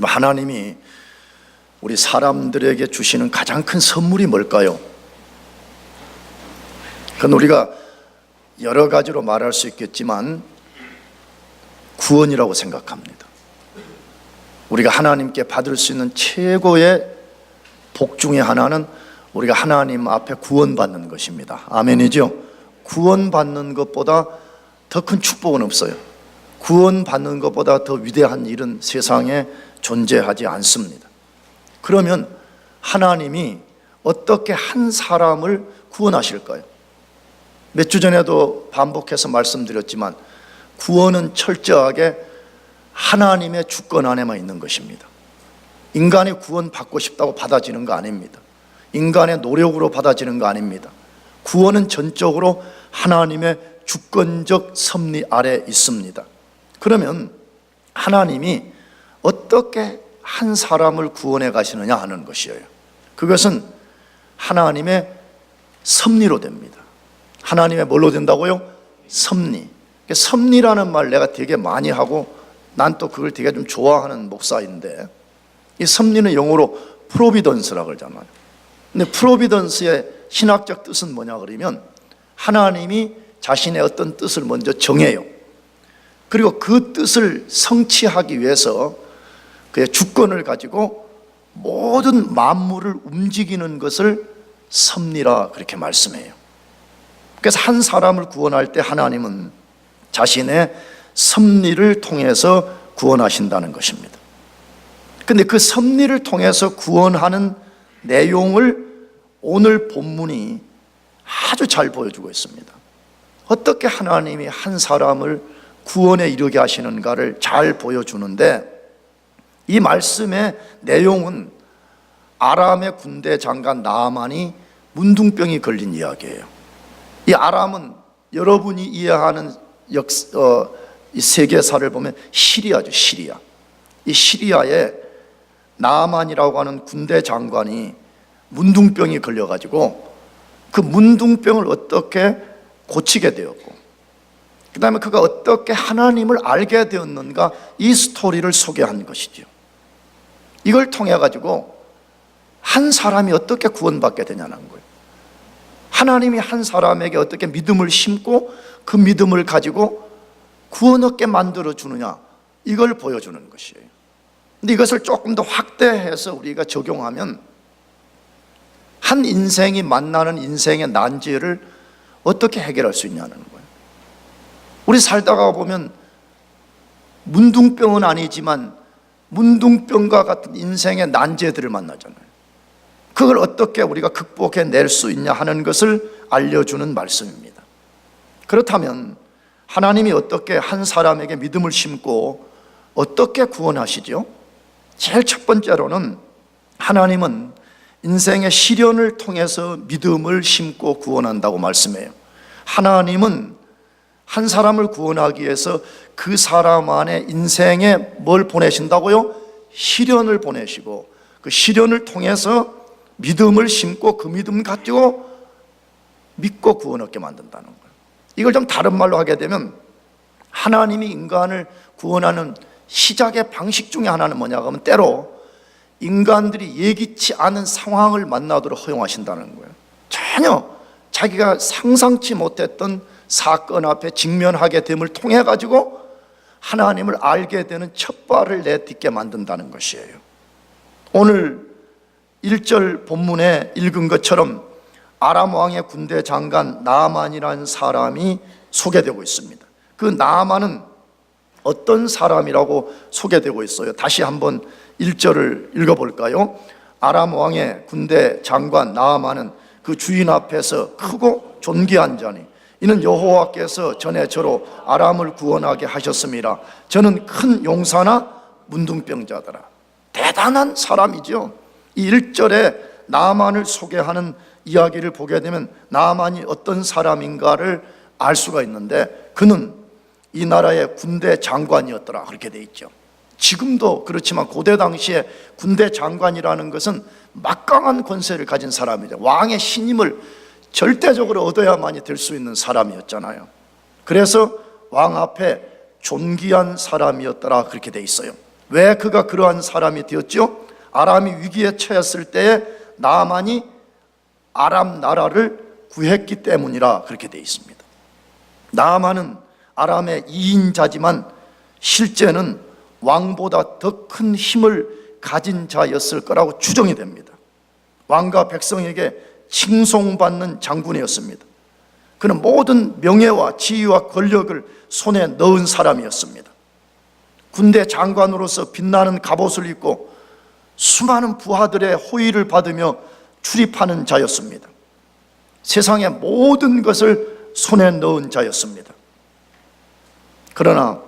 하나님이 우리 사람들에게 주시는 가장 큰 선물이 뭘까요? 그건 우리가 여러 가지로 말할 수 있겠지만 구원이라고 생각합니다. 우리가 하나님께 받을 수 있는 최고의 복 중에 하나는 우리가 하나님 앞에 구원받는 것입니다. 아멘이죠? 구원받는 것보다 더 큰 축복은 없어요. 구원받는 것보다 더 위대한 일은 세상에 존재하지 않습니다. 그러면 하나님이 어떻게 한 사람을 구원하실까요? 몇 주 전에도 반복해서 말씀드렸지만 구원은 철저하게 하나님의 주권 안에만 있는 것입니다. 인간이 구원받고 싶다고 받아지는 거 아닙니다. 인간의 노력으로 받아지는 거 아닙니다. 구원은 전적으로 하나님의 주권적 섭리 아래 있습니다. 그러면 하나님이 어떻게 한 사람을 구원해 가시느냐 하는 것이에요. 그것은 하나님의 섭리로 됩니다. 하나님의 뭘로 된다고요? 섭리. 섭리라는 말 내가 되게 많이 하고 난 또 그걸 되게 좀 좋아하는 목사인데, 이 섭리는 영어로 프로비던스라고 그러잖아요. 근데 프로비던스의 신학적 뜻은 뭐냐 그러면 하나님이 자신의 어떤 뜻을 먼저 정해요. 그리고 그 뜻을 성취하기 위해서 그의 주권을 가지고 모든 만물을 움직이는 것을 섭리라 그렇게 말씀해요. 그래서 한 사람을 구원할 때 하나님은 자신의 섭리를 통해서 구원하신다는 것입니다. 그런데 그 섭리를 통해서 구원하는 내용을 오늘 본문이 아주 잘 보여주고 있습니다. 어떻게 하나님이 한 사람을 구원에 이르게 하시는가를 잘 보여주는데, 이 말씀의 내용은 아람의 군대 장관 나아만이 문둥병이 걸린 이야기예요. 이 아람은 여러분이 이해하는 이 세계사를 보면 시리아죠. 시리아. 이 시리아에 나아만이라고 하는 군대 장관이 문둥병이 걸려가지고 그 문둥병을 어떻게 고치게 되었고, 그 다음에 그가 어떻게 하나님을 알게 되었는가, 이 스토리를 소개한 것이죠. 이걸 통해 가지고 한 사람이 어떻게 구원받게 되냐는 거예요. 하나님이 한 사람에게 어떻게 믿음을 심고 그 믿음을 가지고 구원 얻게 만들어 주느냐, 이걸 보여주는 것이에요. 근데 이것을 조금 더 확대해서 우리가 적용하면 한 인생이 만나는 인생의 난제를 어떻게 해결할 수 있냐는 거예요. 우리 살다가 보면 문둥병은 아니지만 문둥병과 같은 인생의 난제들을 만나잖아요. 그걸 어떻게 우리가 극복해 낼 수 있냐 하는 것을 알려주는 말씀입니다. 그렇다면 하나님이 어떻게 한 사람에게 믿음을 심고 어떻게 구원하시죠? 제일 첫 번째로는 하나님은 인생의 시련을 통해서 믿음을 심고 구원한다고 말씀해요. 하나님은 한 사람을 구원하기 위해서 그 사람 안에 인생에 뭘 보내신다고요? 시련을 보내시고 그 시련을 통해서 믿음을 심고 그 믿음 가지고 믿고 구원 얻게 만든다는 거예요. 이걸 좀 다른 말로 하게 되면 하나님이 인간을 구원하는 시작의 방식 중에 하나는 뭐냐 하면 때로 인간들이 예기치 않은 상황을 만나도록 허용하신다는 거예요. 전혀 자기가 상상치 못했던 사건 앞에 직면하게 됨을 통해 가지고 하나님을 알게 되는 첫 발을 내딛게 만든다는 것이에요. 오늘 1절 본문에 읽은 것처럼 아람 왕의 군대 장관 나아만이라는 사람이 소개되고 있습니다. 그 나아만은 어떤 사람이라고 소개되고 있어요? 다시 한번 1절을 읽어볼까요? 아람 왕의 군대 장관 나아만은 그 주인 앞에서 크고 존귀한 자니 이는 여호와께서 전에 저로 아람을 구원하게 하셨습니다. 저는 큰 용사나 문둥병자더라. 대단한 사람이죠. 이 1절에 나아만을 소개하는 이야기를 보게 되면 나아만이 어떤 사람인가를 알 수가 있는데, 그는 이 나라의 군대 장관이었더라 그렇게 돼 있죠. 지금도 그렇지만 고대 당시에 군대 장관이라는 것은 막강한 권세를 가진 사람이죠. 왕의 신임을 절대적으로 얻어야만이 될 수 있는 사람이었잖아요. 그래서 왕 앞에 존귀한 사람이었더라 그렇게 돼 있어요. 왜 그가 그러한 사람이 되었죠? 아람이 위기에 처했을 때에 나아만이 아람 나라를 구했기 때문이라 그렇게 되어 있습니다. 나아만은 아람의 2인자지만 실제는 왕보다 더 큰 힘을 가진 자였을 거라고 추정이 됩니다. 왕과 백성에게 칭송받는 장군이었습니다. 그는 모든 명예와 지위와 권력을 손에 넣은 사람이었습니다. 군대 장관으로서 빛나는 갑옷을 입고 수많은 부하들의 호의를 받으며 출입하는 자였습니다. 세상의 모든 것을 손에 넣은 자였습니다. 그러나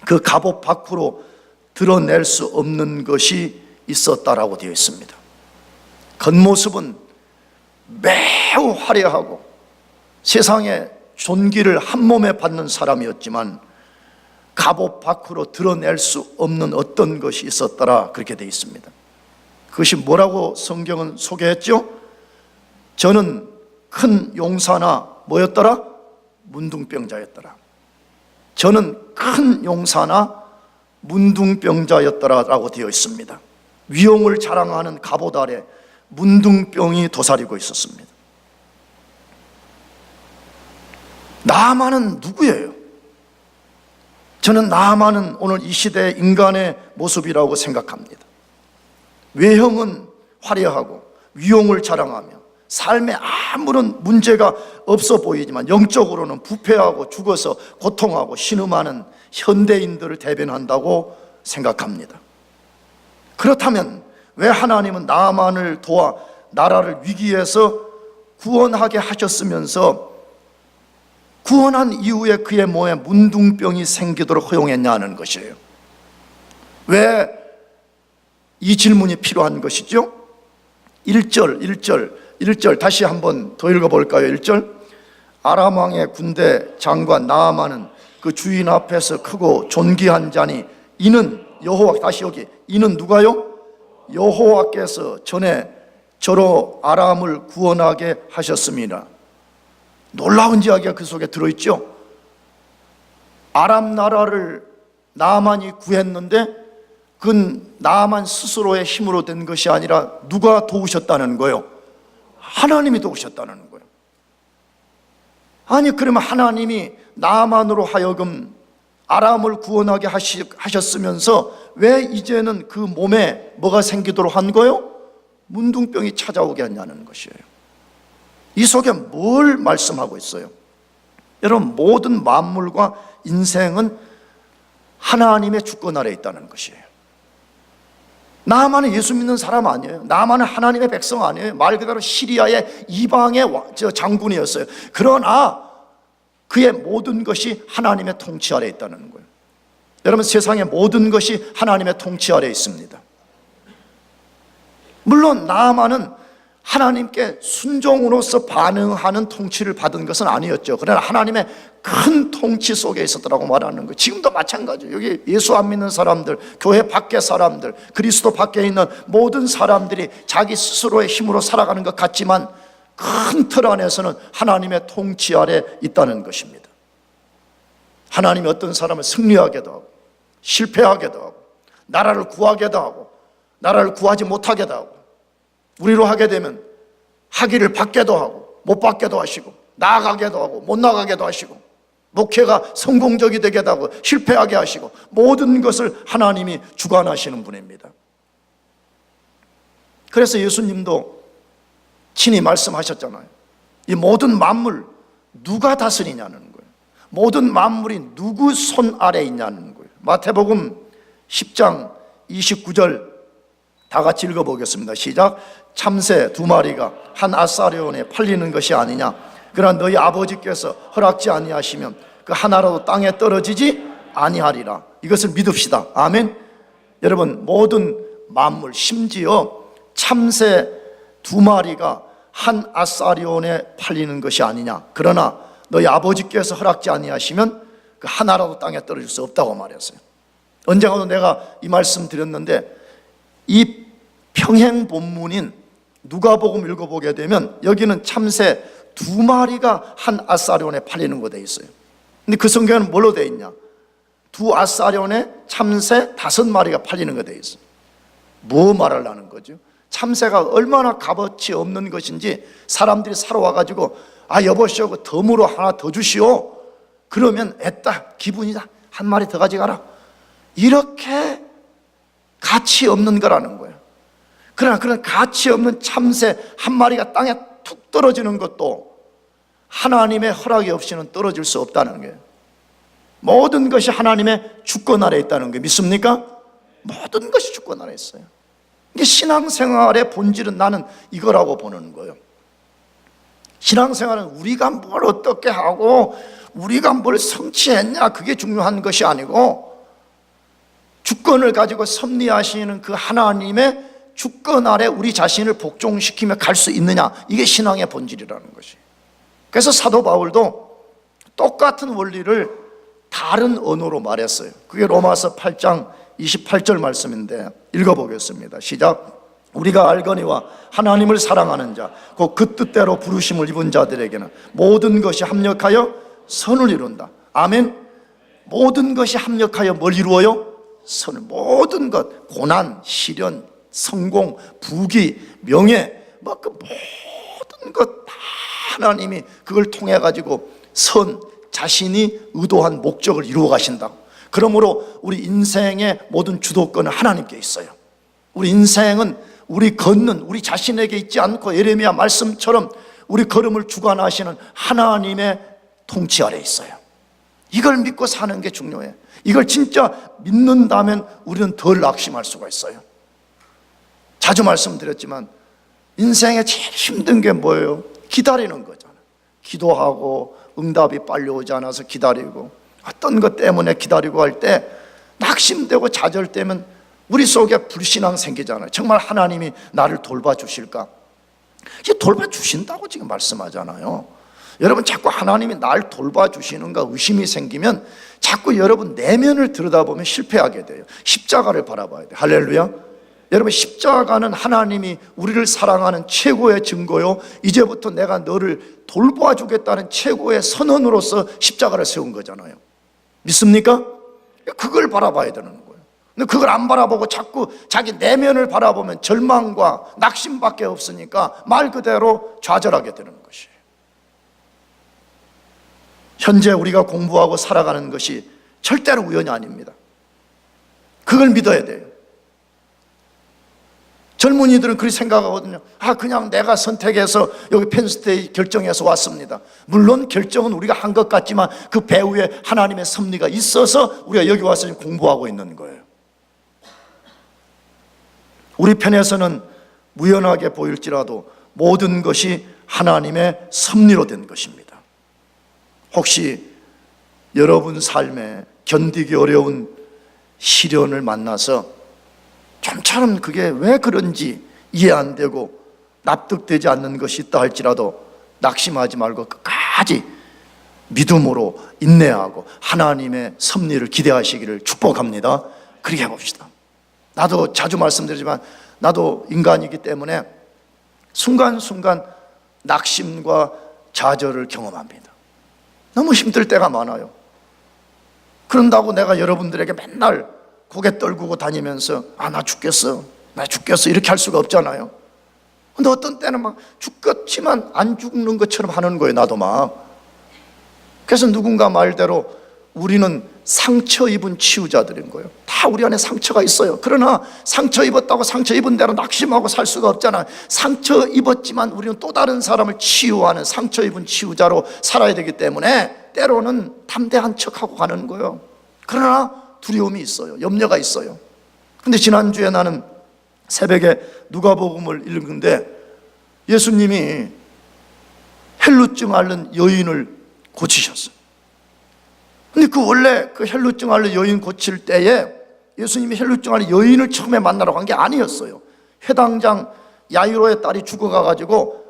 그 갑옷 밖으로 드러낼 수 없는 것이 있었다라고 되어 있습니다. 겉모습은 매우 화려하고 세상의 존귀를 한 몸에 받는 사람이었지만 갑옷 밖으로 드러낼 수 없는 어떤 것이 있었더라 그렇게 되어 있습니다. 그것이 뭐라고 성경은 소개했죠? 저는 큰 용사나 뭐였더라? 문둥병자였더라. 저는 큰 용사나 문둥병자였더라라고 되어 있습니다. 위용을 자랑하는 갑옷 아래 문둥병이 도사리고 있었습니다. 나아만은 누구예요? 저는 나아만은 오늘 이 시대의 인간의 모습이라고 생각합니다. 외형은 화려하고 위용을 자랑하며 삶에 아무런 문제가 없어 보이지만 영적으로는 부패하고 죽어서 고통하고 신음하는 현대인들을 대변한다고 생각합니다. 그렇다면 왜 하나님은 나아만을 도와 나라를 위기에서 구원하게 하셨으면서 구원한 이후에 그의 몸에 문둥병이 생기도록 허용했냐는 것이에요. 왜 이 질문이 필요한 것이죠? 1절 다시 한번 더 읽어볼까요? 1절 아람 왕의 군대 장관 나아만은 그 주인 앞에서 크고 존귀한 자니 이는 여호와, 다시 여기 이는 누가요? 여호와께서 전에 저로 아람을 구원하게 하셨습니다. 놀라운 이야기가 그 속에 들어있죠. 아람 나라를 나아만이 구했는데 그건 나아만 스스로의 힘으로 된 것이 아니라 누가 도우셨다는 거예요? 하나님이 도우셨다는 거예요. 아니 그러면 하나님이 나아만으로 하여금 아람을 구원하게 하셨으면서 왜 이제는 그 몸에 뭐가 생기도록 한 거예요? 문둥병이 찾아오게 하냐는 것이에요. 이 속에 뭘 말씀하고 있어요? 여러분, 모든 만물과 인생은 하나님의 주권 아래에 있다는 것이에요. 나아만은 예수 믿는 사람 아니에요. 나아만은 하나님의 백성 아니에요. 말 그대로 시리아의 이방의 장군이었어요. 그러나 그의 모든 것이 하나님의 통치 아래에 있다는 거예요. 여러분, 세상의 모든 것이 하나님의 통치 아래에 있습니다. 물론 나아만은 하나님께 순종으로서 반응하는 통치를 받은 것은 아니었죠. 그러나 하나님의 큰 통치 속에 있었더라고 말하는 거예요. 지금도 마찬가지예요. 여기 예수 안 믿는 사람들, 교회 밖의 사람들, 그리스도 밖에 있는 모든 사람들이 자기 스스로의 힘으로 살아가는 것 같지만 큰 틀 안에서는 하나님의 통치 아래 있다는 것입니다. 하나님이 어떤 사람을 승리하게도 하고 실패하게도 하고 나라를 구하게도 하고 나라를 구하지 못하게도 하고 우리로 하게 되면 학위를 받게도 하고 못 받게도 하시고 나아가게도 하고 못 나가게도 하시고 목회가 성공적이 되게도 하고 실패하게 하시고 모든 것을 하나님이 주관하시는 분입니다. 그래서 예수님도 친히 말씀하셨잖아요. 이 모든 만물 누가 다스리냐는 거예요. 모든 만물이 누구 손 아래에 있냐는 거예요. 마태복음 10장 29절 다 같이 읽어보겠습니다. 시작. 참새 2마리가 한 아사리온에 팔리는 것이 아니냐. 그러나 너희 아버지께서 허락지 아니하시면 그 하나라도 땅에 떨어지지 아니하리라. 이것을 믿읍시다. 아멘. 여러분, 모든 만물, 심지어 참새 2마리가 한 아사리온에 팔리는 것이 아니냐. 그러나 너희 아버지께서 허락지 아니하시면 그 하나라도 땅에 떨어질 수 없다고 말했어요. 언젠가도 내가 이 말씀 드렸는데 이 평행 본문인 누가복음 읽어보게 되면 여기는 참새 2마리가 한 아사리온에 팔리는 거 돼 있어요. 근데 그 성경은 뭘로 돼 있냐? 두 아사련에 참새 5마리가 팔리는 거 돼 있어요. 뭐 말하려는 거죠? 참새가 얼마나 값어치 없는 것인지 사람들이 사러 와가지고 여보시오 그 덤으로 하나 더 주시오. 그러면 애따 기분이다 한 마리 더 가져가라. 이렇게 가치 없는 거라는 거예요. 그러나 그런 가치 없는 참새 한 마리가 땅에 툭 떨어지는 것도 하나님의 허락이 없이는 떨어질 수 없다는 거예요. 모든 것이 하나님의 주권 아래에 있다는 거 믿습니까? 모든 것이 주권 아래에 있어요. 이게 신앙생활의 본질은 나는 이거라고 보는 거예요. 신앙생활은 우리가 뭘 어떻게 하고 우리가 뭘 성취했냐 그게 중요한 것이 아니고 주권을 가지고 섭리하시는 그 하나님의 주권 아래 우리 자신을 복종시키며 갈 수 있느냐, 이게 신앙의 본질이라는 것이. 그래서 사도 바울도 똑같은 원리를 다른 언어로 말했어요. 그게 로마서 8장 28절 말씀인데 읽어보겠습니다. 시작. 우리가 알거니와 하나님을 사랑하는 자, 곧 그 뜻대로 부르심을 입은 자들에게는 모든 것이 합력하여 선을 이룬다. 아멘. 모든 것이 합력하여 뭘 이루어요? 선을. 모든 것, 고난, 시련, 성공, 부귀, 명예, 그 모든 것 다 하나님이 그걸 통해 가지고 자신이 의도한 목적을 이루어 가신다. 그러므로 우리 인생의 모든 주도권은 하나님께 있어요. 우리 인생은 우리 자신에게 있지 않고 예레미야 말씀처럼 우리 걸음을 주관하시는 하나님의 통치 아래에 있어요. 이걸 믿고 사는 게 중요해요. 이걸 진짜 믿는다면 우리는 덜 낙심할 수가 있어요. 자주 말씀드렸지만 인생에 제일 힘든 게 뭐예요? 기다리는 거잖아요. 기도하고 응답이 빨리 오지 않아서 기다리고 어떤 것 때문에 기다리고 할 때 낙심되고 좌절되면 우리 속에 불신앙 생기잖아요. 정말 하나님이 나를 돌봐주실까? 이게 돌봐주신다고 지금 말씀하잖아요. 여러분 자꾸 하나님이 날 돌봐주시는가 의심이 생기면 자꾸 여러분 내면을 들여다보면 실패하게 돼요. 십자가를 바라봐야 돼요. 할렐루야. 여러분 십자가는 하나님이 우리를 사랑하는 최고의 증거요, 이제부터 내가 너를 돌봐주겠다는 최고의 선언으로서 십자가를 세운 거잖아요. 믿습니까? 그걸 바라봐야 되는 거예요. 근데 그걸 안 바라보고 자꾸 자기 내면을 바라보면 절망과 낙심밖에 없으니까 말 그대로 좌절하게 되는 것이에요. 현재 우리가 공부하고 살아가는 것이 절대로 우연이 아닙니다. 그걸 믿어야 돼요. 젊은이들은 그렇게 생각하거든요. 그냥 내가 선택해서 여기 펜스테이 결정해서 왔습니다. 물론 결정은 우리가 한 것 같지만 그 배후에 하나님의 섭리가 있어서 우리가 여기 와서 공부하고 있는 거예요. 우리 편에서는 무연하게 보일지라도 모든 것이 하나님의 섭리로 된 것입니다. 혹시 여러분 삶에 견디기 어려운 시련을 만나서 좀처럼 그게 왜 그런지 이해 안 되고 납득되지 않는 것이 있다 할지라도 낙심하지 말고 끝까지 믿음으로 인내하고 하나님의 섭리를 기대하시기를 축복합니다. 그렇게 해봅시다. 나도 자주 말씀드리지만 나도 인간이기 때문에 순간순간 낙심과 좌절을 경험합니다. 너무 힘들 때가 많아요. 그런다고 내가 여러분들에게 맨날 고개 떨구고 다니면서 나 죽겠어 이렇게 할 수가 없잖아요. 근데 어떤 때는 막 죽겠지만 안 죽는 것처럼 하는 거예요. 나도 막. 그래서 누군가 말대로 우리는 상처 입은 치유자들인 거예요. 다 우리 안에 상처가 있어요. 그러나 상처 입었다고 상처 입은 대로 낙심하고 살 수가 없잖아요. 상처 입었지만 우리는 또 다른 사람을 치유하는 상처 입은 치유자로 살아야 되기 때문에 때로는 담대한 척하고 가는 거예요. 그러나 두려움이 있어요. 염려가 있어요. 근데 지난주에 나는 새벽에 누가복음을 읽는데 예수님이 헬루증 앓는 여인을 고치셨어요. 근데 원래 그 헬루증 앓는 여인 고칠 때에 예수님이 헬루증 앓는 여인을 처음에 만나러 간 게 아니었어요. 회당장 야이로의 딸이 죽어가가지고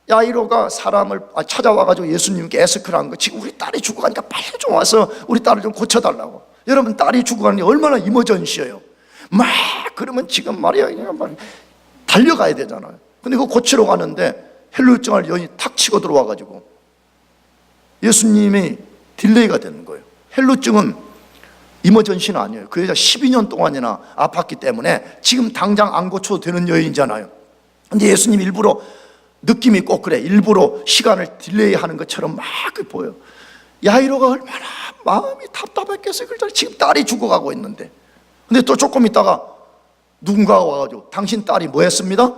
야이로가 사람을 찾아와가지고 예수님께 애스크를 한 거. 지금 우리 딸이 죽어가니까 빨리 좀 와서 우리 딸을 좀 고쳐달라고. 여러분 딸이 죽어가는 게 얼마나 이머전시예요. 막 그러면 지금 말이야 그냥 달려가야 되잖아요. 근데 그거 고치러 가는데 헬루증을 여인이 탁 치고 들어와가지고 예수님이 딜레이가 되는 거예요. 헬루증은 이머전시는 아니에요. 그 여자 12년 동안이나 아팠기 때문에 지금 당장 안 고쳐도 되는 여인이잖아요. 근데 예수님 일부러 느낌이 꼭 그래. 일부러 시간을 딜레이 하는 것처럼 막 보여요. 야이로가 얼마나 마음이 답답했겠어요. 지금 딸이 죽어가고 있는데. 근데 또 조금 있다가 누군가가 와가지고 당신 딸이 뭐 했습니다?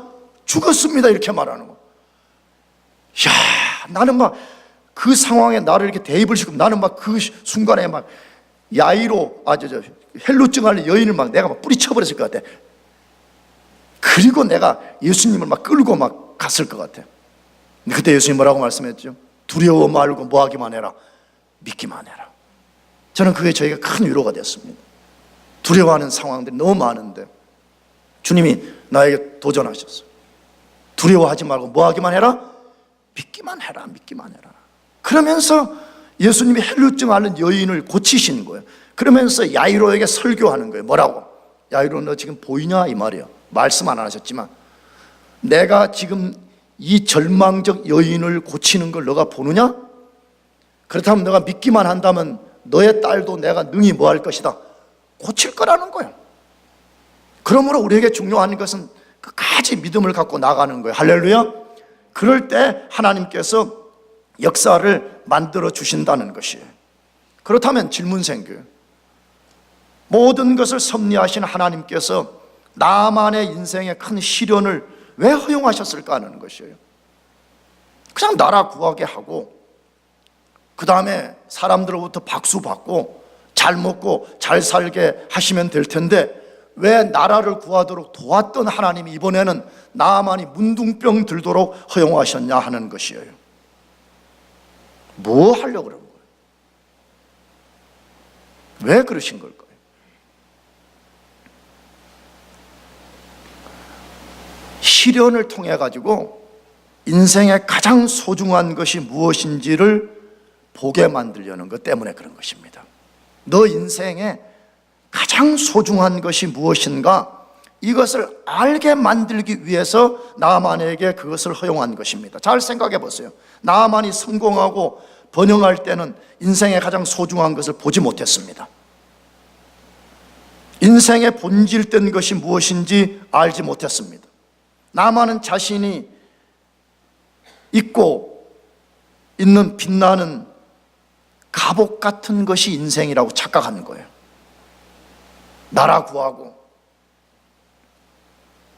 죽었습니다. 이렇게 말하는 거. 야, 나는 막 그 상황에 나를 이렇게 대입을 시키고 나는 막 그 순간에 막 야이로, 헬루증 앓는 여인을 막 내가 막 뿌리쳐버렸을 것 같아. 그리고 내가 예수님을 막 끌고 막 갔을 것 같아. 그때 예수님 뭐라고 말씀했죠? 두려워 말고 뭐 하기만 해라? 믿기만 해라. 저는 그게 저희가 큰 위로가 됐습니다. 두려워하는 상황들이 너무 많은데 주님이 나에게 도전하셨어요. 두려워하지 말고 뭐 하기만 해라? 믿기만 해라. 믿기만 해라. 그러면서 예수님이 헬루증 앓는 여인을 고치시는 거예요. 그러면서 야이로에게 설교하는 거예요. 뭐라고? 야이로, 너 지금 보이냐? 이 말이에요. 말씀 안 하셨지만 내가 지금 이 절망적 여인을 고치는 걸 너가 보느냐? 그렇다면 너가 믿기만 한다면 너의 딸도 내가 능히 뭐 할 것이다? 고칠 거라는 거예요. 그러므로 우리에게 중요한 것은 끝까지 믿음을 갖고 나가는 거예요. 할렐루야. 그럴 때 하나님께서 역사를 만들어 주신다는 것이에요. 그렇다면 질문 생겨요. 모든 것을 섭리하신 하나님께서 나만의 인생의 큰 시련을 왜 허용하셨을까 하는 것이에요. 그냥 나라 구하게 하고 그 다음에 사람들로부터 박수 받고 잘 먹고 잘 살게 하시면 될 텐데 왜 나라를 구하도록 도왔던 하나님이 이번에는 나만이 문둥병 들도록 허용하셨냐 하는 것이에요. 뭐 하려고 그러는 거예요? 왜 그러신 걸까요? 시련을 통해 가지고 인생의 가장 소중한 것이 무엇인지를 보게 만들려는 것 때문에 그런 것입니다. 너 인생에 가장 소중한 것이 무엇인가? 이것을 알게 만들기 위해서 나아만에게 그것을 허용한 것입니다. 잘 생각해 보세요. 나아만이 성공하고 번영할 때는 인생의 가장 소중한 것을 보지 못했습니다. 인생의 본질된 것이 무엇인지 알지 못했습니다. 나아만은 자신이 입고 있는 빛나는 갑옷 같은 것이 인생이라고 착각하는 거예요. 나라 구하고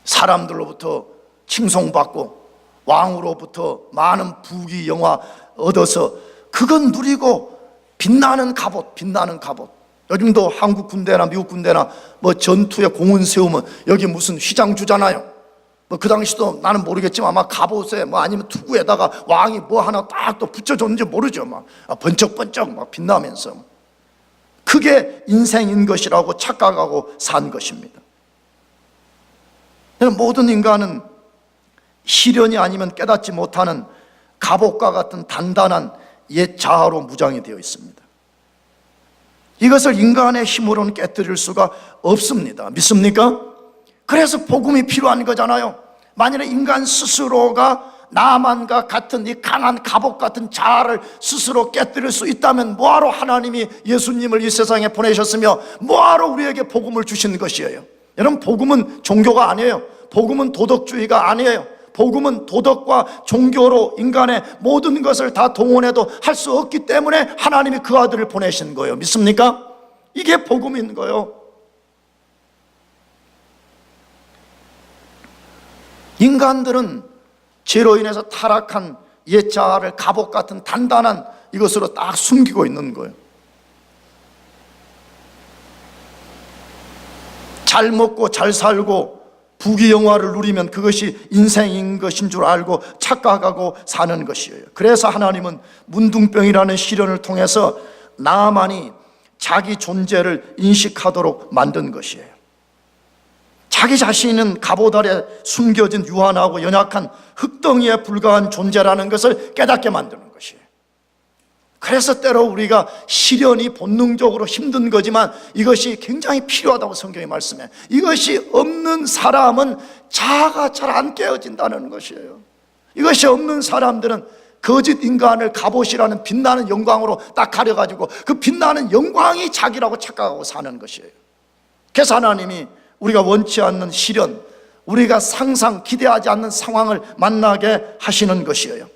사람들로부터 칭송받고 왕으로부터 많은 부귀 영화 얻어서 그건 누리고 빛나는 갑옷, 빛나는 갑옷. 요즘도 한국 군대나 미국 군대나 뭐 전투에 공은 세우면 여기 무슨 휘장 주잖아요. 뭐 그 당시도 나는 모르겠지만 아마 갑옷에 뭐 아니면 투구에다가 왕이 뭐 하나 딱 또 붙여줬는지 모르죠. 막 번쩍번쩍 막 빛나면서 그게 인생인 것이라고 착각하고 산 것입니다. 모든 인간은 시련이 아니면 깨닫지 못하는 갑옷과 같은 단단한 옛 자아로 무장이 되어 있습니다. 이것을 인간의 힘으로는 깨뜨릴 수가 없습니다. 믿습니까? 그래서 복음이 필요한 거잖아요. 만일에 인간 스스로가 나만과 같은 이 강한 갑옷 같은 자아를 스스로 깨뜨릴 수 있다면 뭐하러 하나님이 예수님을 이 세상에 보내셨으며 뭐하러 우리에게 복음을 주신 것이에요. 여러분, 복음은 종교가 아니에요. 복음은 도덕주의가 아니에요. 복음은 도덕과 종교로 인간의 모든 것을 다 동원해도 할 수 없기 때문에 하나님이 그 아들을 보내신 거예요. 믿습니까? 이게 복음인 거예요. 인간들은 죄로 인해서 타락한 옛 자아를 갑옷 같은 단단한 이것으로 딱 숨기고 있는 거예요. 잘 먹고 잘 살고 부귀영화를 누리면 그것이 인생인 것인 줄 알고 착각하고 사는 것이에요. 그래서 하나님은 문둥병이라는 시련을 통해서 나만이 자기 존재를 인식하도록 만든 것이에요. 자기 자신은 갑옷 아래 숨겨진 유한하고 연약한 흙덩이에 불과한 존재라는 것을 깨닫게 만드는 것이에요. 그래서 때로 우리가 시련이 본능적으로 힘든 거지만 이것이 굉장히 필요하다고 성경이 말씀해. 이것이 없는 사람은 자아가 잘 안 깨어진다는 것이에요. 이것이 없는 사람들은 거짓 인간을 갑옷이라는 빛나는 영광으로 딱 가려가지고 그 빛나는 영광이 자기라고 착각하고 사는 것이에요. 그래서 하나님이 우리가 원치 않는 시련, 우리가 상상 기대하지 않는 상황을 만나게 하시는 것이에요.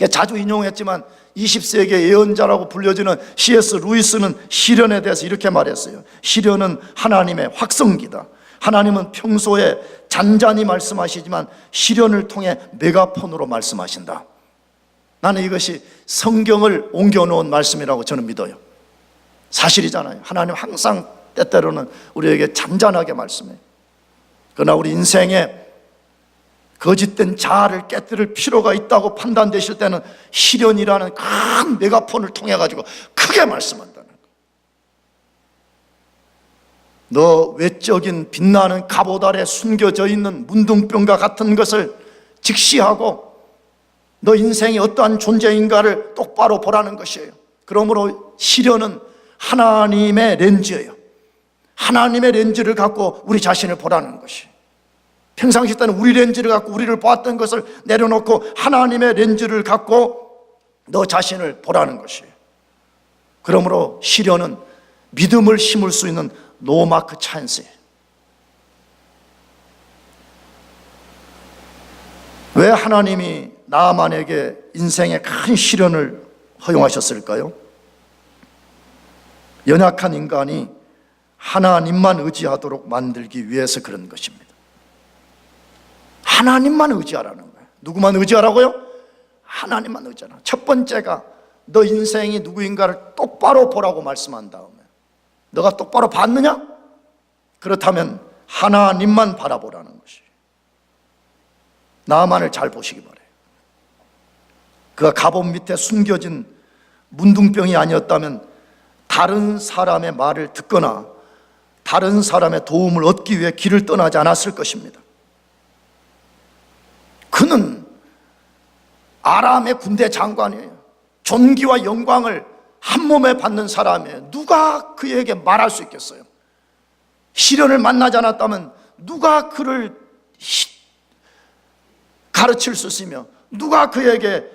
자주 인용했지만 20세기 예언자라고 불려지는 C.S. 루이스는 시련에 대해서 이렇게 말했어요. 시련은 하나님의 확성기다. 하나님은 평소에 잔잔히 말씀하시지만 시련을 통해 메가폰으로 말씀하신다. 나는 이것이 성경을 옮겨놓은 말씀이라고 저는 믿어요. 사실이잖아요. 하나님 항상 때때로는 우리에게 잔잔하게 말씀해요. 그러나 우리 인생에 거짓된 자아를 깨뜨릴 필요가 있다고 판단되실 때는 시련이라는 큰 메가폰을 통해 가지고 크게 말씀한다는 거예요. 너 외적인 빛나는 갑옷 아래 숨겨져 있는 문둥병과 같은 것을 직시하고 너 인생이 어떠한 존재인가를 똑바로 보라는 것이에요. 그러므로 시련은 하나님의 렌즈예요. 하나님의 렌즈를 갖고 우리 자신을 보라는 것이. 평상시 때는 우리 렌즈를 갖고 우리를 보았던 것을 내려놓고 하나님의 렌즈를 갖고 너 자신을 보라는 것이에요. 그러므로 시련은 믿음을 심을 수 있는 노마크 찬스예요. 왜 하나님이 나아만에게 인생의 큰 시련을 허용하셨을까요? 연약한 인간이 하나님만 의지하도록 만들기 위해서 그런 것입니다. 하나님만 의지하라는 거예요. 누구만 의지하라고요? 하나님만 의지하라. 첫 번째가 너 인생이 누구인가를 똑바로 보라고 말씀한 다음에 너가 똑바로 봤느냐? 그렇다면 하나님만 바라보라는 것이. 나만을 잘 보시기 바라요. 그가 갑옷 밑에 숨겨진 문둥병이 아니었다면 다른 사람의 말을 듣거나 다른 사람의 도움을 얻기 위해 길을 떠나지 않았을 것입니다. 그는 아람의 군대 장관이에요. 존귀와 영광을 한 몸에 받는 사람이에요. 누가 그에게 말할 수 있겠어요? 시련을 만나지 않았다면 누가 그를 가르칠 수 있으며 누가 그에게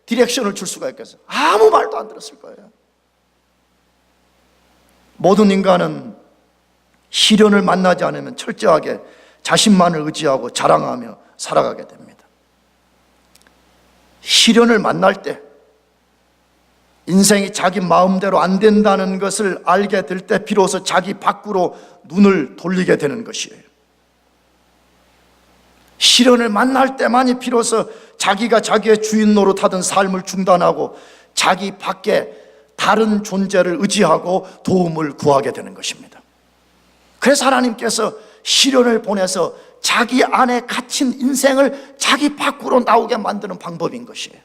디렉션을 줄 수가 있겠어요? 아무 말도 안 들었을 거예요. 모든 인간은 시련을 만나지 않으면 철저하게 자신만을 의지하고 자랑하며 살아가게 됩니다. 시련을 만날 때 인생이 자기 마음대로 안 된다는 것을 알게 될 때 비로소 자기 밖으로 눈을 돌리게 되는 것이에요. 시련을 만날 때만이 비로소 자기가 자기의 주인 노릇하던 삶을 중단하고 자기 밖에 다른 존재를 의지하고 도움을 구하게 되는 것입니다. 그래서 하나님께서 시련을 보내서 자기 안에 갇힌 인생을 자기 밖으로 나오게 만드는 방법인 것이에요.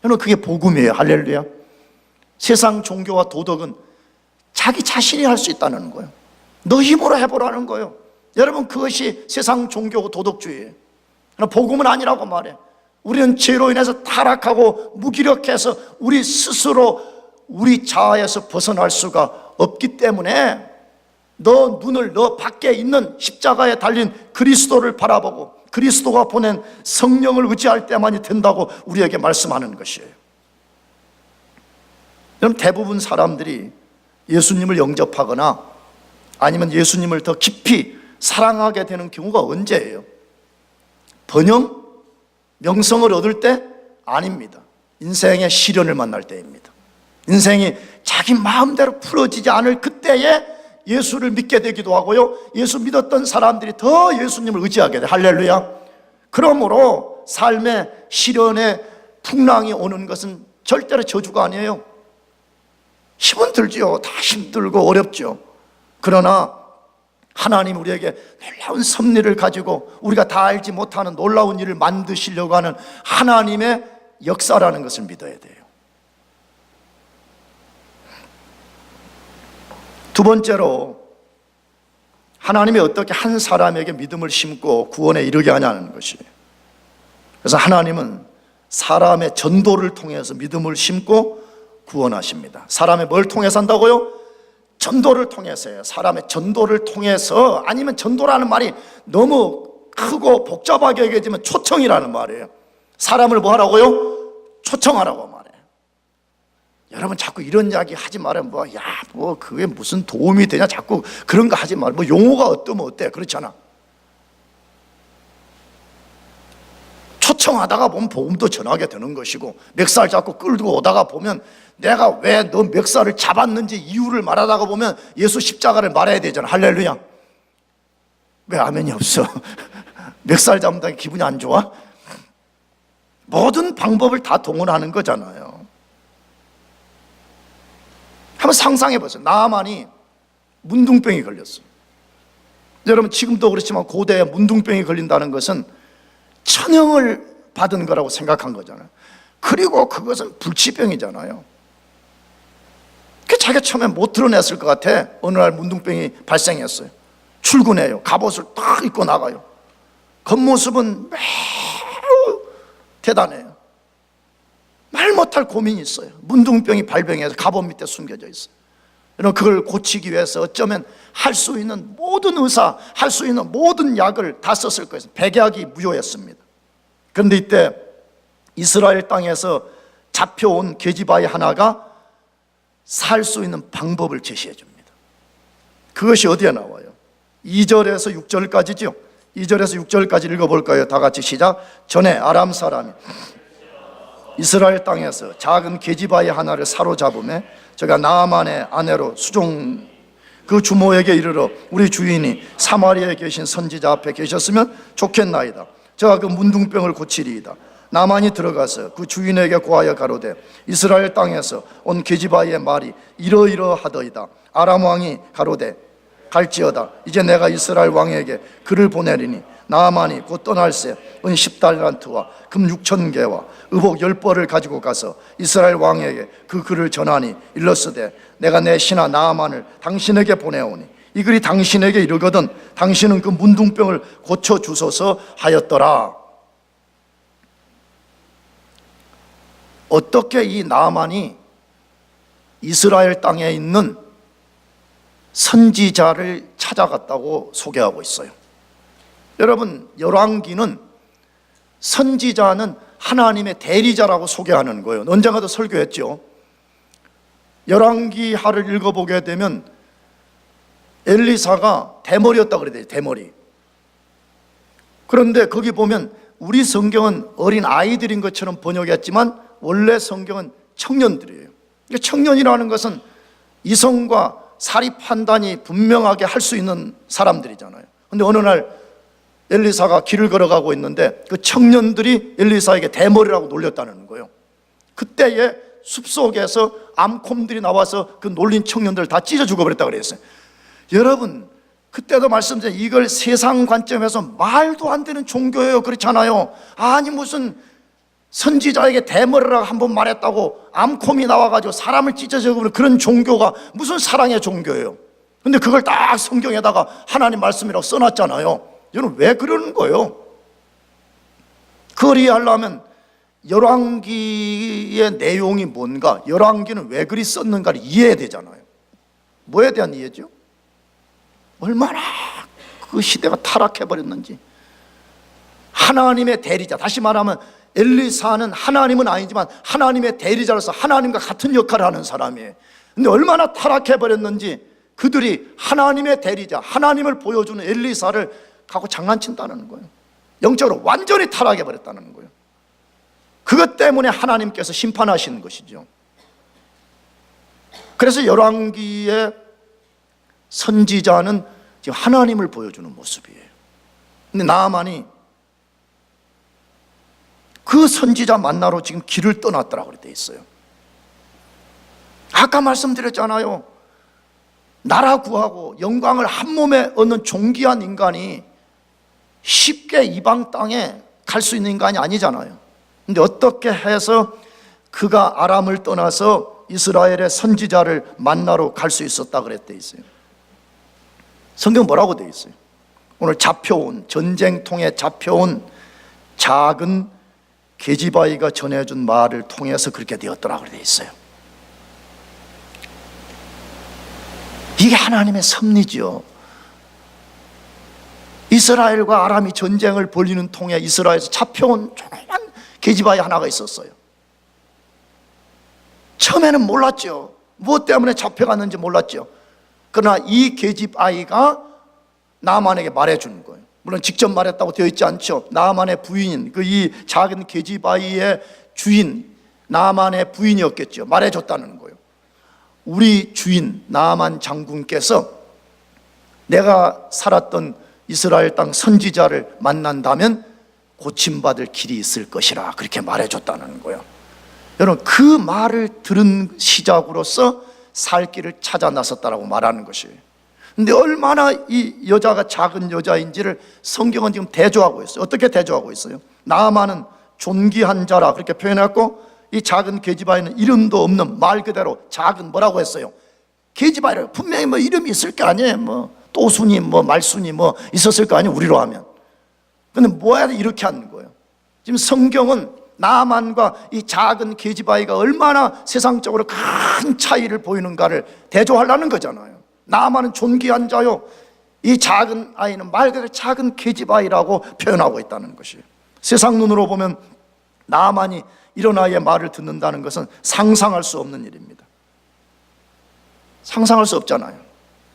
여러분, 그게 복음이에요. 할렐루야. 세상 종교와 도덕은 자기 자신이 할 수 있다는 거예요. 너 힘으로 해보라는 거예요. 여러분, 그것이 세상 종교고 도덕주의예요. 복음은 아니라고 말해. 우리는 죄로 인해서 타락하고 무기력해서 우리 스스로 우리 자아에서 벗어날 수가 없기 때문에 너 눈을 너 밖에 있는 십자가에 달린 그리스도를 바라보고 그리스도가 보낸 성령을 의지할 때만이 된다고 우리에게 말씀하는 것이에요. 여러분, 대부분 사람들이 예수님을 영접하거나 아니면 예수님을 더 깊이 사랑하게 되는 경우가 언제예요? 번영, 명성을 얻을 때? 아닙니다. 인생의 시련을 만날 때입니다. 인생이 자기 마음대로 풀어지지 않을 그때에 예수를 믿게 되기도 하고요, 예수 믿었던 사람들이 더 예수님을 의지하게 돼요. 할렐루야. 그러므로 삶의 시련의 풍랑이 오는 것은 절대로 저주가 아니에요. 힘은 들지요. 다 힘들고 어렵죠. 그러나 하나님 우리에게 놀라운 섭리를 가지고 우리가 다 알지 못하는 놀라운 일을 만드시려고 하는 하나님의 역사라는 것을 믿어야 돼요. 두 번째로, 하나님이 어떻게 한 사람에게 믿음을 심고 구원에 이르게 하냐는 것이에요. 그래서 하나님은 사람의 전도를 통해서 믿음을 심고 구원하십니다. 사람의 뭘 통해서 한다고요? 전도를 통해서요. 사람의 전도를 통해서, 아니면 전도라는 말이 너무 크고 복잡하게 얘기하지만 초청이라는 말이에요. 사람을 뭐 하라고요? 초청하라고 말해. 여러분 자꾸 이런 이야기 하지 말아요. 그게 무슨 도움이 되냐, 자꾸 그런 거 하지 말고, 용어가 어떠면 어때, 그렇잖아. 초청하다가 보면 복음도 전하게 되는 것이고, 멱살 잡고 끌고 오다가 보면 내가 왜 너 멱살을 잡았는지 이유를 말하다가 보면 예수 십자가를 말해야 되잖아. 할렐루야. 왜 아멘이 없어? 멱살 잡는다는 기분이 안 좋아? 모든 방법을 다 동원하는 거잖아요. 한번 상상해 보세요. 나아만이 문둥병이 걸렸어요. 여러분 지금도 그렇지만 고대에 문둥병이 걸린다는 것은 천형을 받은 거라고 생각한 거잖아요. 그리고 그것은 불치병이잖아요. 자기가 처음에 못 드러냈을 것 같아. 어느 날 문둥병이 발생했어요. 출근해요. 갑옷을 딱 입고 나가요. 겉모습은 매우 대단해요. 말 못할 고민이 있어요. 문둥병이 발병해서 갑옷 밑에 숨겨져 있어요. 여러분 그걸 고치기 위해서 어쩌면 할 수 있는 모든 의사, 할 수 있는 모든 약을 다 썼을 거예요. 백약이 무효했습니다. 그런데 이때 이스라엘 땅에서 잡혀온 계집아이 하나가 살 수 있는 방법을 제시해 줍니다. 그것이 어디에 나와요? 2절에서 6절까지죠. 2절에서 6절까지 읽어볼까요? 다 같이 시작. 전에 아람 사람이 이스라엘 땅에서 작은 계집아이 하나를 사로잡음에 저가 나아만의 아내로 수종 그 주모에게 이르러 우리 주인이 사마리아에 계신 선지자 앞에 계셨으면 좋겠나이다. 저가 그 문둥병을 고치리이다. 나만이 들어가서 그 주인에게 고하여 가로되 이스라엘 땅에서 온 계집아이의 말이 이러이러하더이다. 아람 왕이 가로되 갈지어다. 이제 내가 이스라엘 왕에게 글을 보내리니 나아만이 곧 떠날새 은 10달란트와 금 6,000개와 의복 10벌을 가지고 가서 이스라엘 왕에게 그 글을 전하니 일렀으되 내가 내 신하 나아만을 당신에게 보내오니 이 글이 당신에게 이르거든 당신은 그 문둥병을 고쳐주소서 하였더라. 어떻게 이 나아만이 이스라엘 땅에 있는 선지자를 찾아갔다고 소개하고 있어요. 여러분 열왕기는 선지자는 하나님의 대리자라고 소개하는 거예요. 언젠가도 설교했죠. 열왕기하를 읽어보게 되면 엘리사가 대머리였다고 그래야 돼요. 대머리. 그런데 거기 보면 우리 성경은 어린 아이들인 것처럼 번역했지만 원래 성경은 청년들이에요. 청년이라는 것은 이성과 사리 판단이 분명하게 할 수 있는 사람들이잖아요. 그런데 어느 날 엘리사가 길을 걸어가고 있는데 그 청년들이 엘리사에게 대머리라고 놀렸다는 거예요. 그때에 숲속에서 암콤들이 나와서 그 놀린 청년들을 다 찢어 죽어버렸다고 그랬어요. 여러분 그때도 말씀드린 이걸 세상 관점에서 말도 안 되는 종교예요. 그렇잖아요. 아니 무슨 선지자에게 대머리라고 한번 말했다고 암콤이 나와가지고 사람을 찢어 죽어버리는 그런 종교가 무슨 사랑의 종교예요. 근데 그걸 딱 성경에다가 하나님 말씀이라고 써놨잖아요. 여러분 왜 그러는 거예요? 그걸 이해하려면 열왕기의 내용이 뭔가, 열왕기는 왜 그리 썼는가를 이해해야 되잖아요. 뭐에 대한 이해죠? 얼마나 그 시대가 타락해버렸는지. 하나님의 대리자, 다시 말하면 엘리사는 하나님은 아니지만 하나님의 대리자로서 하나님과 같은 역할을 하는 사람이에요. 근데 얼마나 타락해버렸는지 그들이 하나님의 대리자, 하나님을 보여주는 엘리사를 갖고 장난친다는 거예요. 영적으로 완전히 타락해버렸다는 거예요. 그것 때문에 하나님께서 심판하시는 것이죠. 그래서 열왕기의 선지자는 지금 하나님을 보여주는 모습이에요. 근데 나아만이 그 선지자 만나러 지금 길을 떠났더라고 그렇게 돼 있어요. 아까 말씀드렸잖아요. 나라 구하고 영광을 한 몸에 얻는 존귀한 인간이 쉽게 이방 땅에 갈 수 있는 인간이 아니잖아요. 근데 어떻게 해서 그가 아람을 떠나서 이스라엘의 선지자를 만나러 갈 수 있었다 그랬대 있어요. 성경 뭐라고 돼 있어요? 오늘 잡혀온, 전쟁통에 잡혀온 작은 계집아이가 전해준 말을 통해서 그렇게 되었더라고 돼 있어요. 이게 하나님의 섭리죠. 이스라엘과 아람이 전쟁을 벌이는 통에 이스라엘에서 잡혀온 조그만 계집아이 하나가 있었어요. 처음에는 몰랐죠. 무엇 때문에 잡혀갔는지 몰랐죠. 그러나 이 계집 아이가 나만에게 말해주는 거예요. 물론 직접 말했다고 되어 있지 않죠. 나만의 부인인 이 작은 계집 아이의 주인 나만의 부인이었겠죠. 말해줬다는 거예요. 우리 주인 나만 장군께서 내가 살았던 이스라엘 땅 선지자를 만난다면 고침받을 길이 있을 것이라 그렇게 말해줬다는 거예요. 여러분, 그 말을 들은 시작으로서 살 길을 찾아 나섰다라고 말하는 것이에요. 근데 얼마나 이 여자가 작은 여자인지를 성경은 지금 대조하고 있어요. 어떻게 대조하고 있어요? 나아만은 존귀한 자라 그렇게 표현했고, 이 작은 계집아이는 이름도 없는 말 그대로 작은 뭐라고 했어요? 계집아이를 분명히 뭐 이름이 있을 거 아니에요. 뭐 또순이 뭐 말순이 뭐 있었을 거 아니에요, 우리로 하면. 근데 뭐야 이렇게 하는 거예요. 지금 성경은 나아만과 이 작은 계집아이가 얼마나 세상적으로 큰 차이를 보이는가를 대조하려는 거잖아요. 나아만은 존귀한 자요, 이 작은 아이는 말 그대로 작은 계집아이라고 표현하고 있다는 것이에요. 세상 눈으로 보면 나아만이 이런 아이의 말을 듣는다는 것은 상상할 수 없는 일입니다. 상상할 수 없잖아요.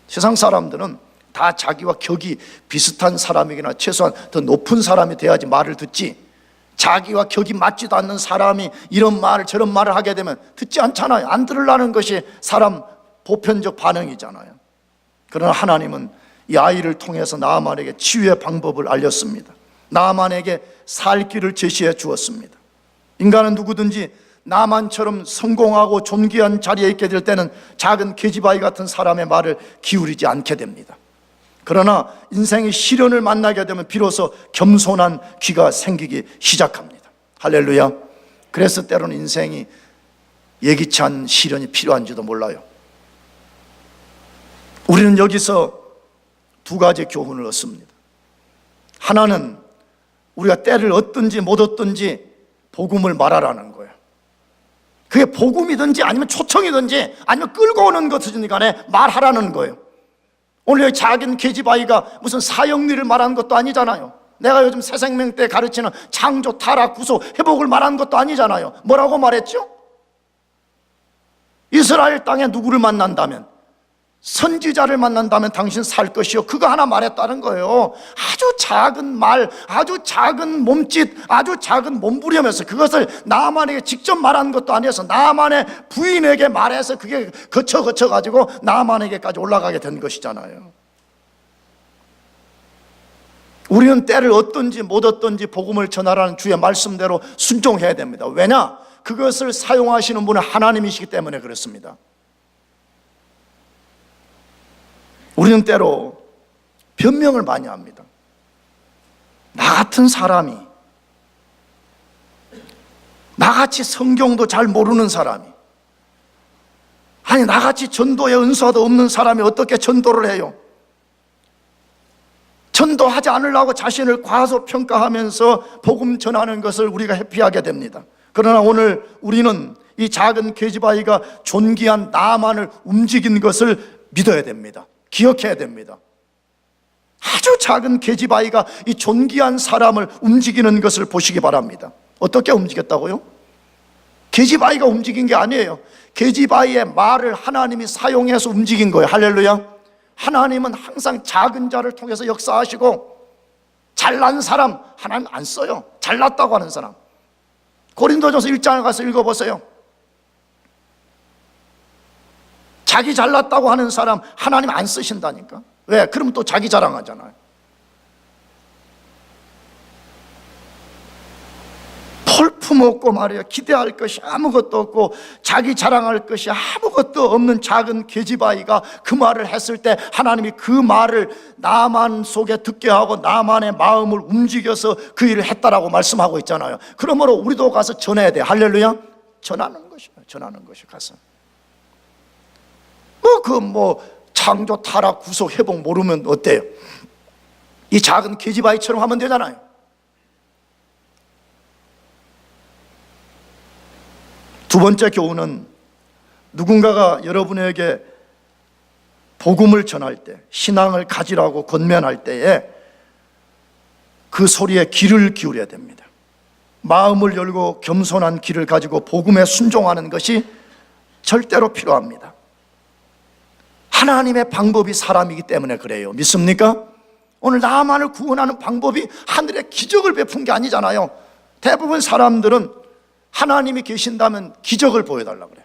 세상 사람들은 다 자기와 격이 비슷한 사람이거나 최소한 더 높은 사람이 돼야지 말을 듣지, 자기와 격이 맞지도 않는 사람이 이런 말을 저런 말을 하게 되면 듣지 않잖아요. 안 들으려는 것이 사람 보편적 반응이잖아요. 그러나 하나님은 이 아이를 통해서 나아만에게 치유의 방법을 알렸습니다. 나아만에게 살 길을 제시해 주었습니다. 인간은 누구든지 나만처럼 성공하고 존귀한 자리에 있게 될 때는 작은 계집아이 같은 사람의 말을 기울이지 않게 됩니다. 그러나 인생의 시련을 만나게 되면 비로소 겸손한 귀가 생기기 시작합니다. 할렐루야. 그래서 때로는 인생이 예기치 않은 시련이 필요한지도 몰라요. 우리는 여기서 두 가지 교훈을 얻습니다. 하나는 우리가 때를 얻든지 못 얻든지 복음을 말하라는 거예요. 그게 복음이든지 아니면 초청이든지 아니면 끌고 오는 것이든지 간에 말하라는 거예요. 오늘 여기 작은 계집아이가 무슨 사형리를 말하는 것도 아니잖아요. 내가 요즘 새생명 때 가르치는 창조, 타락, 구속, 회복을 말하는 것도 아니잖아요. 뭐라고 말했죠? 이스라엘 땅에 누구를 만난다면, 선지자를 만난다면 당신 살 것이요, 그거 하나 말했다는 거예요. 아주 작은 말, 아주 작은 몸짓, 아주 작은 몸부림에서 그것을 나아만에게 직접 말하는 것도 아니어서 나아만의 부인에게 말해서 그게 거쳐가지고 나아만에게까지 올라가게 된 것이잖아요. 우리는 때를 얻든지 못 얻든지 복음을 전하라는 주의 말씀대로 순종해야 됩니다. 왜냐? 그것을 사용하시는 분은 하나님이시기 때문에 그렇습니다. 우리는 때로 변명을 많이 합니다. 나 같은 사람이, 나같이 성경도 잘 모르는 사람이, 아니 나같이 전도의 은사도 없는 사람이 어떻게 전도를 해요? 전도하지 않으려고 자신을 과소평가하면서 복음 전하는 것을 우리가 회피하게 됩니다. 그러나 오늘 우리는 이 작은 계집아이가 존귀한 나아만을 움직인 것을 믿어야 됩니다. 기억해야 됩니다. 아주 작은 계집아이가 이 존귀한 사람을 움직이는 것을 보시기 바랍니다. 어떻게 움직였다고요? 계집아이가 움직인 게 아니에요. 계집아이의 말을 하나님이 사용해서 움직인 거예요. 할렐루야. 하나님은 항상 작은 자를 통해서 역사하시고, 잘난 사람 하나님 안 써요. 잘났다고 하는 사람, 고린도전서 1장에 가서 읽어보세요. 자기 잘났다고 하는 사람 하나님 안 쓰신다니까. 왜? 그러면 또 자기 자랑하잖아요. 볼품없고 말이야, 기대할 것이 아무것도 없고 자기 자랑할 것이 아무것도 없는 작은 계집아이가 그 말을 했을 때 하나님이 그 말을 나만 속에 듣게 하고 나만의 마음을 움직여서 그 일을 했다라고 말씀하고 있잖아요. 그러므로 우리도 가서 전해야 돼. 할렐루야. 전하는 것이야. 전하는 것이 가서 창조, 타락, 구속, 회복 모르면 어때요? 이 작은 계집아이처럼 하면 되잖아요. 두 번째 교훈은, 누군가가 여러분에게 복음을 전할 때, 신앙을 가지라고 권면할 때에 그 소리에 귀를 기울여야 됩니다. 마음을 열고 겸손한 귀를 가지고 복음에 순종하는 것이 절대로 필요합니다. 하나님의 방법이 사람이기 때문에 그래요. 믿습니까? 오늘 나만을 구원하는 방법이 하늘의 기적을 베푼 게 아니잖아요. 대부분 사람들은 하나님이 계신다면 기적을 보여달라 그래.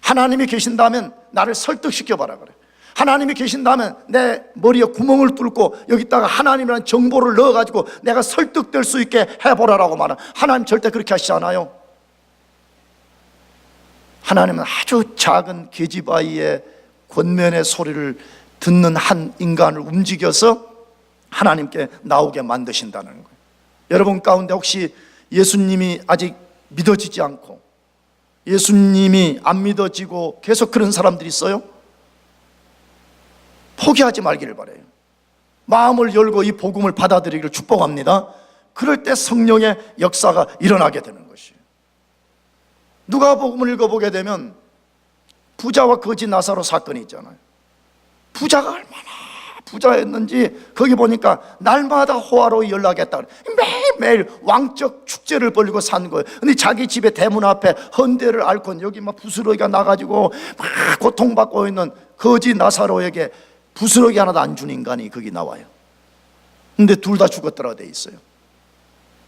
하나님이 계신다면 나를 설득시켜봐라 그래. 하나님이 계신다면 내 머리에 구멍을 뚫고 여기다가 하나님이라는 정보를 넣어가지고 내가 설득될 수 있게 해보라라고 말하는, 하나님 절대 그렇게 하시지 않아요. 하나님은 아주 작은 계집아이의 권면의 소리를 듣는 한 인간을 움직여서 하나님께 나오게 만드신다는 거예요. 여러분 가운데 혹시 예수님이 아직 믿어지지 않고 예수님이 안 믿어지고 계속 그런 사람들이 있어요? 포기하지 말기를 바라요. 마음을 열고 이 복음을 받아들이기를 축복합니다. 그럴 때 성령의 역사가 일어나게 되는 것이에요. 누가복음을 읽어보게 되면 부자와 거지 나사로 사건이 있잖아요. 부자가 얼마나 부자였는지 거기 보니까 날마다 호화로이 연락했다. 매일매일 왕적 축제를 벌리고 산 거예요. 근데 자기 집에 대문 앞에 헌대를 앓고 여기 막 부스러기가 나가지고 막 고통받고 있는 거지 나사로에게 부스러기 하나도 안 준 인간이 거기 나와요. 근데 둘 다 죽었더라 돼 있어요.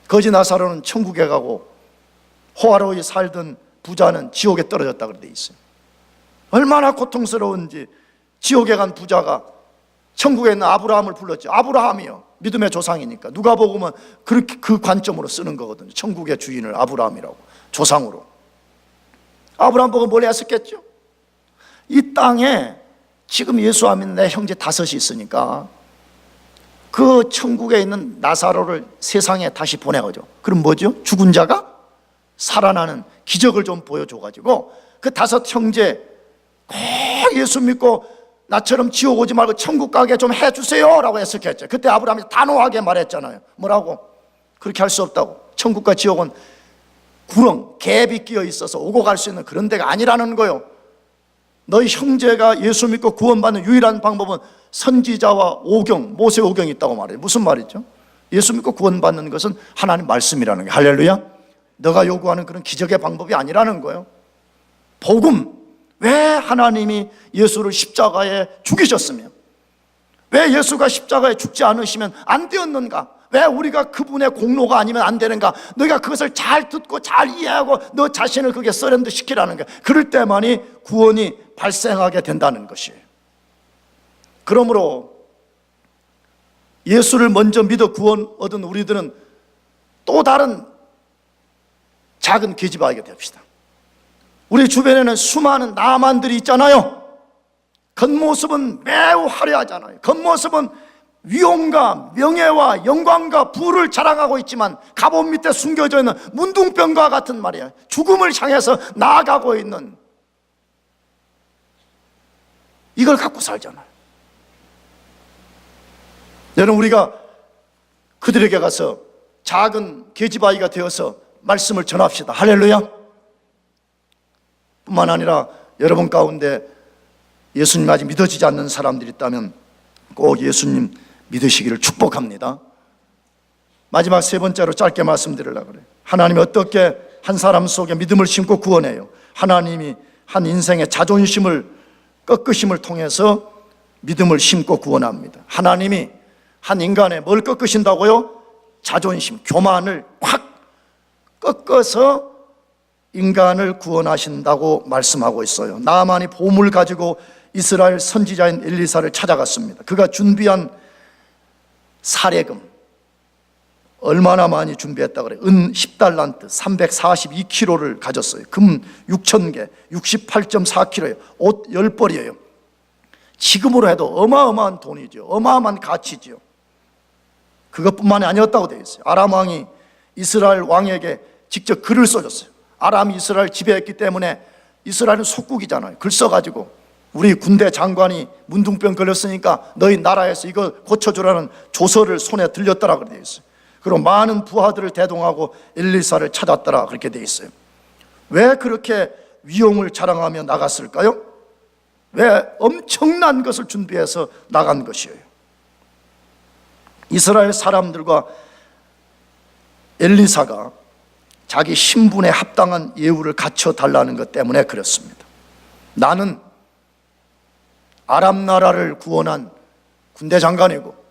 거지 나사로는 천국에 가고 호화로이 살던 부자는 지옥에 떨어졌다 그래 돼 있어요. 얼마나 고통스러운지 지옥에 간 부자가 천국에 있는 아브라함을 불렀죠. 아브라함이요, 믿음의 조상이니까. 누가복음은 그렇게 그 관점으로 쓰는 거거든요. 천국의 주인을 아브라함이라고, 조상으로. 아브라함 보고 뭘 했었겠죠? 이 땅에 지금 예수 안 믿는 내 형제 5이 있으니까 그 천국에 있는 나사로를 세상에 다시 보내가죠. 그럼 뭐죠? 죽은 자가 살아나는 기적을 좀 보여줘가지고 그 5 형제 꼭 예수 믿고 나처럼 지옥 오지 말고 천국 가게 좀 해주세요 라고 했었겠죠. 그때 아브라함이 단호하게 말했잖아요. 뭐라고? 그렇게 할 수 없다고. 천국과 지옥은 구렁, 갭이 끼어 있어서 오고 갈 수 있는 그런 데가 아니라는 거예요. 너희 형제가 예수 믿고 구원받는 유일한 방법은 선지자와 오경, 모세 오경이 있다고 말해요. 무슨 말이죠? 예수 믿고 구원받는 것은 하나님 말씀이라는 거예요. 할렐루야. 너가 요구하는 그런 기적의 방법이 아니라는 거예요. 복음. 왜 하나님이 예수를 십자가에 죽이셨으며 왜 예수가 십자가에 죽지 않으시면 안 되었는가? 왜 우리가 그분의 공로가 아니면 안 되는가? 너희가 그것을 잘 듣고 잘 이해하고 너 자신을 그게 서렌더 시키라는 거야. 그럴 때만이 구원이 발생하게 된다는 것이에요. 그러므로 예수를 먼저 믿어 구원 얻은 우리들은 또 다른 작은 계집아이가 됩시다. 우리 주변에는 수많은 나만들이 있잖아요. 겉모습은 매우 화려하잖아요. 겉모습은 위엄과 명예와 영광과 부를 자랑하고 있지만 갑옷 밑에 숨겨져 있는 문둥병과 같은 말이에요. 죽음을 향해서 나아가고 있는, 이걸 갖고 살잖아요. 여러분, 우리가 그들에게 가서 작은 계집아이가 되어서 말씀을 전합시다. 할렐루야. 뿐만 아니라 여러분 가운데 예수님 아직 믿어지지 않는 사람들이 있다면 꼭 예수님 믿으시기를 축복합니다. 마지막 3번째로 짧게 말씀드리려고 그래요. 하나님이 어떻게 한 사람 속에 믿음을 심고 구원해요? 하나님이 한 인생의 자존심을, 꺾으심을 통해서 믿음을 심고 구원합니다. 하나님이 한 인간의 뭘 꺾으신다고요? 자존심, 교만을 확 꺾어서 인간을 구원하신다고 말씀하고 있어요. 나만이 보물을 가지고 이스라엘 선지자인 엘리사를 찾아갔습니다. 그가 준비한 사례금 얼마나 많이 준비했다 그래요? 은 10달란트 342kg를 가졌어요. 금 6,000개 68.4kg예요. 옷 10벌이에요. 지금으로 해도 어마어마한 돈이죠. 어마어마한 가치죠. 그것뿐만이 아니었다고 되어 있어요. 아람 왕이 이스라엘 왕에게 직접 글을 써줬어요. 아람이 이스라엘 지배했기 때문에 이스라엘은 속국이잖아요. 글 써가지고 우리 군대 장관이 문둥병 걸렸으니까 너희 나라에서 이거 고쳐주라는 조서를 손에 들렸더라 그렇게 되어 있어요. 그리고 많은 부하들을 대동하고 엘리사를 찾았더라 그렇게 되어 있어요. 왜 그렇게 위용을 자랑하며 나갔을까요? 왜 엄청난 것을 준비해서 나간 것이에요? 이스라엘 사람들과 엘리사가 자기 신분에 합당한 예우를 갖춰달라는 것 때문에 그렇습니다. 나는 아람 나라를 구원한 군대 장관이고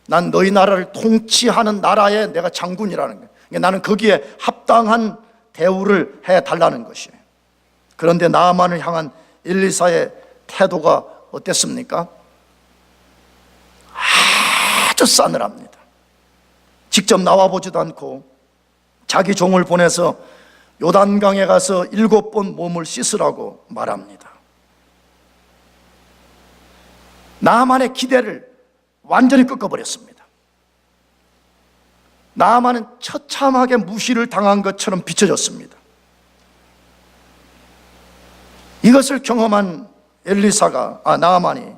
난 너희 나라를 통치하는 나라의 내가 장군이라는 거예요. 그러니까 나는 거기에 합당한 대우를 해달라는 것이에요. 그런데 나아만을 향한 엘리사의 태도가 어땠습니까? 아주 싸늘합니다. 직접 나와보지도 않고 자기 종을 보내서 요단강에 가서 7번 몸을 씻으라고 말합니다. 나아만의 기대를 완전히 꺾어버렸습니다. 나아만은 처참하게 무시를 당한 것처럼 비춰졌습니다. 이것을 경험한 나아만이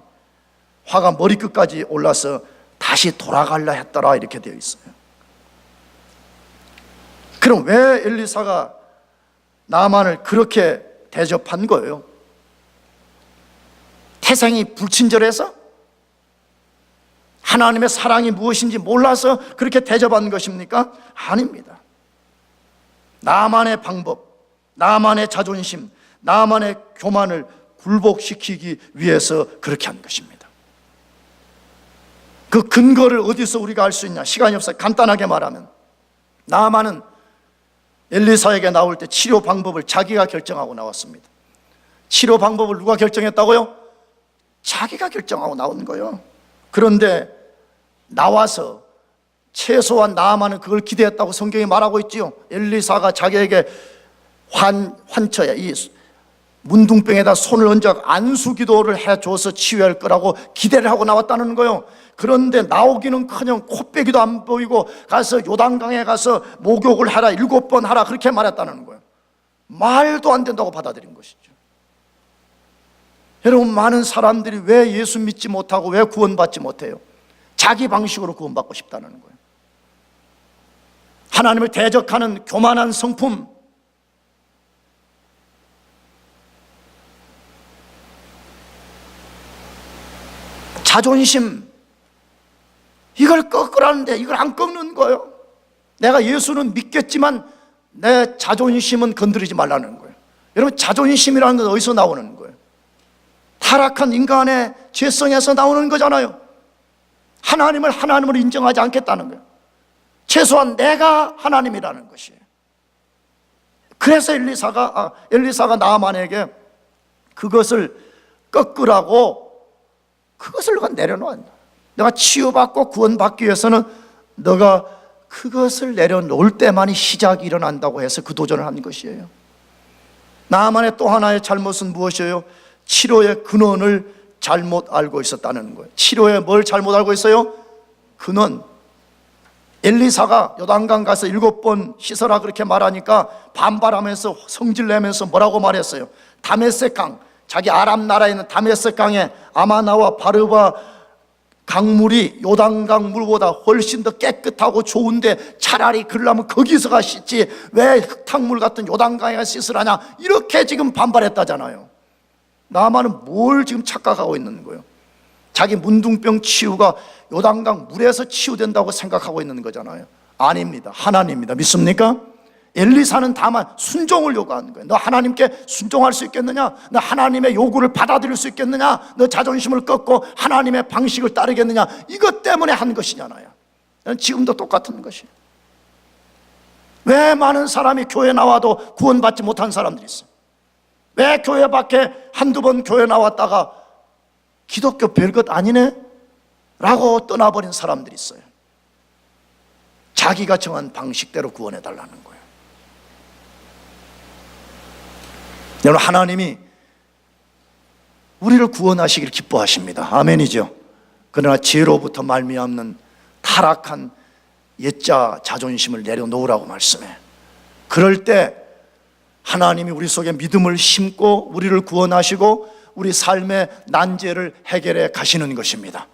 화가 머리끝까지 올라서 다시 돌아갈라 했더라 이렇게 되어 있어요. 그럼 왜 엘리사가 나아만을 그렇게 대접한 거예요? 태생이 불친절해서? 하나님의 사랑이 무엇인지 몰라서 그렇게 대접한 것입니까? 아닙니다. 나만의 방법, 나만의 자존심, 나만의 교만을 굴복시키기 위해서 그렇게 한 것입니다. 그 근거를 어디서 우리가 알 수 있냐? 시간이 없어요. 간단하게 말하면 나아만은 엘리사에게 나올 때 치료 방법을 자기가 결정하고 나왔습니다. 치료 방법을 누가 결정했다고요? 자기가 결정하고 나온 거예요. 그런데 나와서 최소한 나아만은 그걸 기대했다고 성경이 말하고 있지요. 엘리사가 자기에게 환처에 이 문둥병에다 손을 얹어 안수기도를 해줘서 치유할 거라고 기대를 하고 나왔다는 거예요. 그런데 나오기는커녕 코빼기도 안 보이고 가서 요단강에 가서 목욕을 하라 7번 하라 그렇게 말했다는 거예요. 말도 안 된다고 받아들인 것이죠. 여러분, 많은 사람들이 왜 예수 믿지 못하고 왜 구원받지 못해요? 자기 방식으로 구원받고 싶다는 거예요. 하나님을 대적하는 교만한 성품, 자존심, 이걸 꺾으라는데 이걸 안 꺾는 거예요. 내가 예수는 믿겠지만 내 자존심은 건드리지 말라는 거예요. 여러분, 자존심이라는 건 어디서 나오는 거예요? 타락한 인간의 죄성에서 나오는 거잖아요. 하나님을 하나님으로 인정하지 않겠다는 거예요. 최소한 내가 하나님이라는 것이에요. 그래서 엘리사가 나아만에게 그것을 꺾으라고 그것을 너가 내려놓아. 내가 치유받고 구원받기 위해서는 너가 그것을 내려놓을 때만이 시작이 일어난다고 해서 그 도전을 한 것이에요. 나아만의 또 하나의 잘못은 무엇이에요? 치료의 근원을 잘못 알고 있었다는 거예요. 치료에 뭘 잘못 알고 있어요? 근원. 엘리사가 요단강 가서 7번 씻어라 그렇게 말하니까 반발하면서 성질내면서 뭐라고 말했어요? 다메섹 강, 자기 아람 나라에 있는 다메섹 강에 아마나와 바르바 강물이 요단강 물보다 훨씬 더 깨끗하고 좋은데 차라리 그러려면 거기서 가 씻지 왜 흙탕물 같은 요단강에 가 씻으라냐, 이렇게 지금 반발했다잖아요. 나아만은 뭘 지금 착각하고 있는 거예요? 자기 문둥병 치유가 요단강 물에서 치유된다고 생각하고 있는 거잖아요. 아닙니다. 하나님입니다. 믿습니까? 엘리사는 다만 순종을 요구하는 거예요. 너 하나님께 순종할 수 있겠느냐? 너 하나님의 요구를 받아들일 수 있겠느냐? 너 자존심을 꺾고 하나님의 방식을 따르겠느냐? 이것 때문에 한 것이잖아요. 지금도 똑같은 것이에요. 왜 많은 사람이 교회 나와도 구원받지 못한 사람들이 있어요? 왜 교회 밖에 한두 번 교회 나왔다가 기독교 별것 아니네? 라고 떠나버린 사람들이 있어요. 자기가 정한 방식대로 구원해달라는 거예요. 여러분, 하나님이 우리를 구원하시기를 기뻐하십니다. 아멘이죠. 그러나 죄로부터 말미암는 타락한 옛자 자존심을 내려놓으라고 말씀해. 그럴 때 하나님이 우리 속에 믿음을 심고 우리를 구원하시고 우리 삶의 난제를 해결해 가시는 것입니다.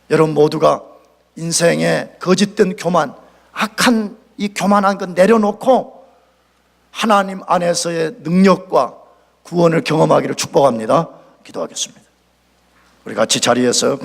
여러분 모두가 인생의 거짓된 교만, 악한 이 교만한 것 내려놓고 하나님 안에서의 능력과 구원을 경험하기를 축복합니다. 기도하겠습니다. 우리 같이 자리에서